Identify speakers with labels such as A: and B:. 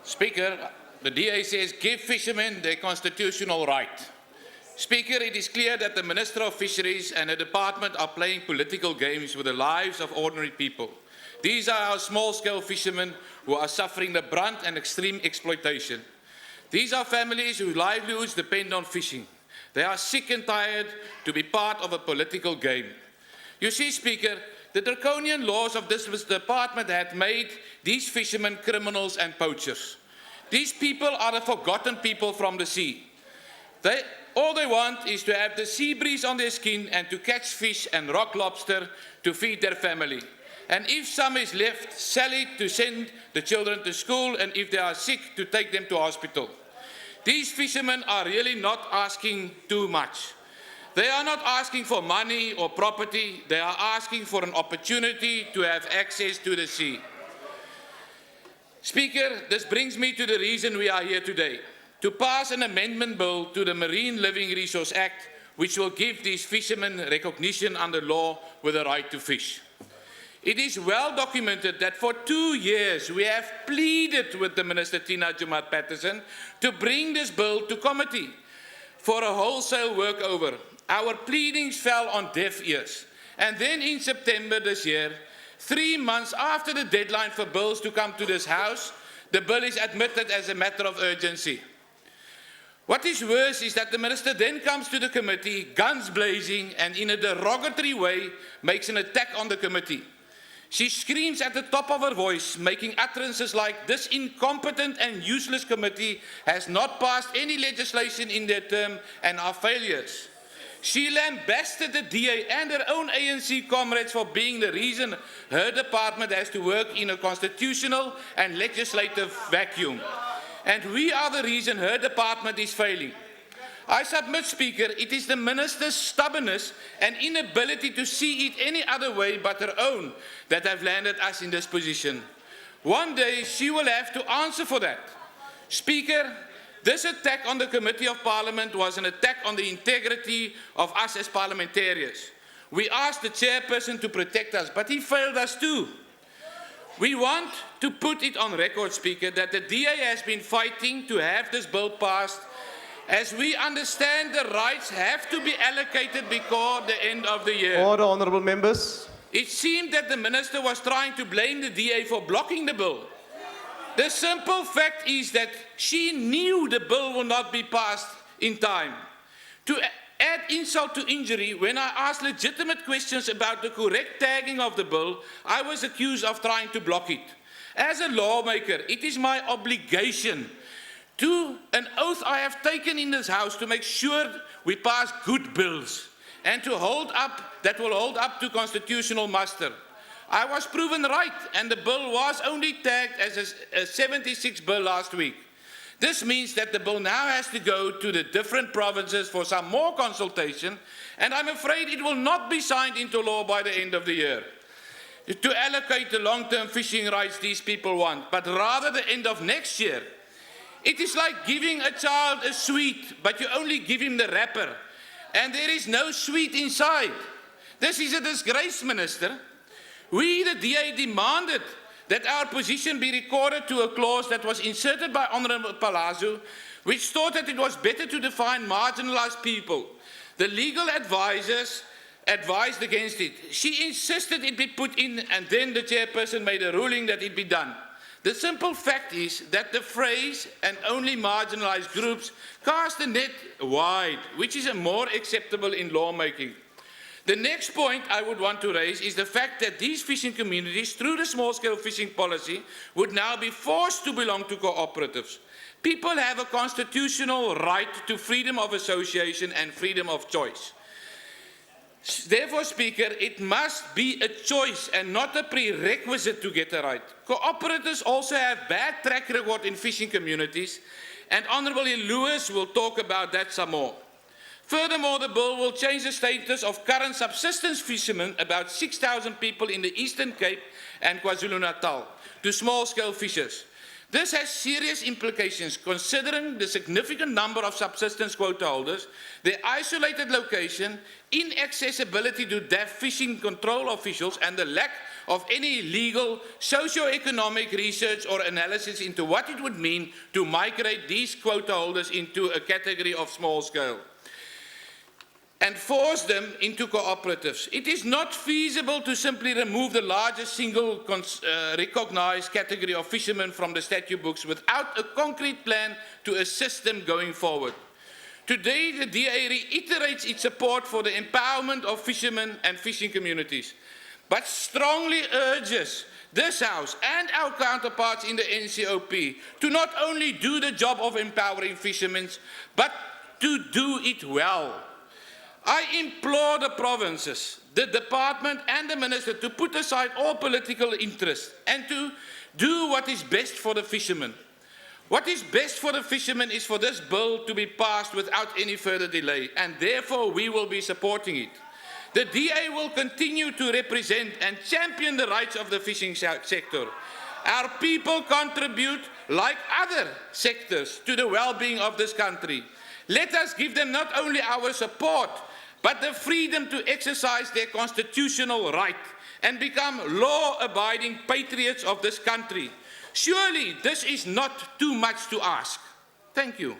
A: Speaker, the DA says give fishermen their constitutional right. Speaker, it is clear that the Minister of Fisheries and the department are playing political games with the lives of ordinary people. These are our small-scale fishermen who are suffering the brunt and extreme exploitation. These are families whose livelihoods depend on fishing. They are sick and tired to be part of a political game. You see, Speaker, the draconian laws of this department had made these fishermen criminals and poachers. These people are the forgotten people from the sea. All they want is to have the sea breeze on their skin and to catch fish and rock lobster to feed their family. And if some is left, sell it to send the children to school, and if they are sick, to take them to hospital. These fishermen are really not asking too much. They are not asking for money or property. They are asking for an opportunity to have access to the sea. Speaker, this brings me to the reason we are here today, to pass an amendment bill to the Marine Living Resource Act, which will give these fishermen recognition under law with the right to fish. It is well documented that for 2 years we have pleaded with the Minister Tina Joemat-Pettersson to bring this bill to committee for a wholesale workover. Our pleadings fell on deaf ears. And then in September this year, 3 months after the deadline for bills to come to this House, the bill is admitted as a matter of urgency. What is worse is that the Minister then comes to the committee, guns blazing, and in a derogatory way makes an attack on the committee. She screams at the top of her voice, making utterances like, "This incompetent and useless committee has not passed any legislation in their term and are failures." She lambasted the DA and her own ANC comrades for being the reason her department has to work in a constitutional and legislative vacuum. And we are the reason her department is failing. I submit, Speaker, it is the Minister's stubbornness and inability to see it any other way but her own that have landed us in this position. One day she will have to answer for that. Speaker, this attack on the Committee of Parliament was an attack on the integrity of us as parliamentarians. We asked the chairperson to protect us, but he failed us too. We want to put it on record, Speaker, that the DA has been fighting to have this bill passed. As we understand, the rights have to be allocated before the end of the year.
B: Order, honourable members.
A: It seemed that the Minister was trying to blame the DA for blocking the bill. The simple fact is that she knew the bill will not be passed in time. To add insult to injury, when I asked legitimate questions about the correct tagging of the bill, I was accused of trying to block it. As a lawmaker, it is my obligation to an oath I have taken in this House to make sure we pass good bills and to that will hold up to constitutional muster. I was proven right, and the bill was only tagged as a 76 bill last week. This means that the bill now has to go to the different provinces for some more consultation, and I'm afraid it will not be signed into law by the end of the year to allocate the long-term fishing rights these people want, but rather the end of next year. It is like giving a child a sweet, but you only give him the wrapper, and there is no sweet inside. This is a disgrace, Minister. We, the DA, demanded that our position be recorded to a clause that was inserted by Honourable Palazzo, which thought that it was better to define marginalised people. The legal advisors advised against it. She insisted it be put in, and then the chairperson made a ruling that it be done. The simple fact is that the phrase "and only marginalised groups" cast the net wide, which is more acceptable in lawmaking. The next point I would want to raise is the fact that these fishing communities, through the small-scale fishing policy, would now be forced to belong to cooperatives. People have a constitutional right to freedom of association and freedom of choice. Therefore, Speaker, it must be a choice and not a prerequisite to get a right. Cooperatives also have bad track record in fishing communities, and Honourable Lewis will talk about that some more. Furthermore, the bill will change the status of current subsistence fishermen, about 6,000 people in the Eastern Cape and KwaZulu-Natal, to small-scale fishers. This has serious implications considering the significant number of subsistence quota holders, their isolated location, inaccessibility to deaf fishing control officials, and the lack of any legal, socio-economic research or analysis into what it would mean to migrate these quota holders into a category of small scale and force them into cooperatives. It is not feasible to simply remove the largest single recognized category of fishermen from the statute books without a concrete plan to assist them going forward. Today, the DA reiterates its support for the empowerment of fishermen and fishing communities, but strongly urges this House and our counterparts in the NCOP to not only do the job of empowering fishermen, but to do it well. I implore the provinces, the department and the minister to put aside all political interest and to do what is best for the fishermen. What is best for the fishermen is for this bill to be passed without any further delay, and therefore we will be supporting it. The DA will continue to represent and champion the rights of the fishing sector. Our people contribute, like other sectors, to the well-being of this country. Let us give them not only our support, but the freedom to exercise their constitutional right and become law-abiding patriots of this country. Surely this is not too much to ask. Thank you.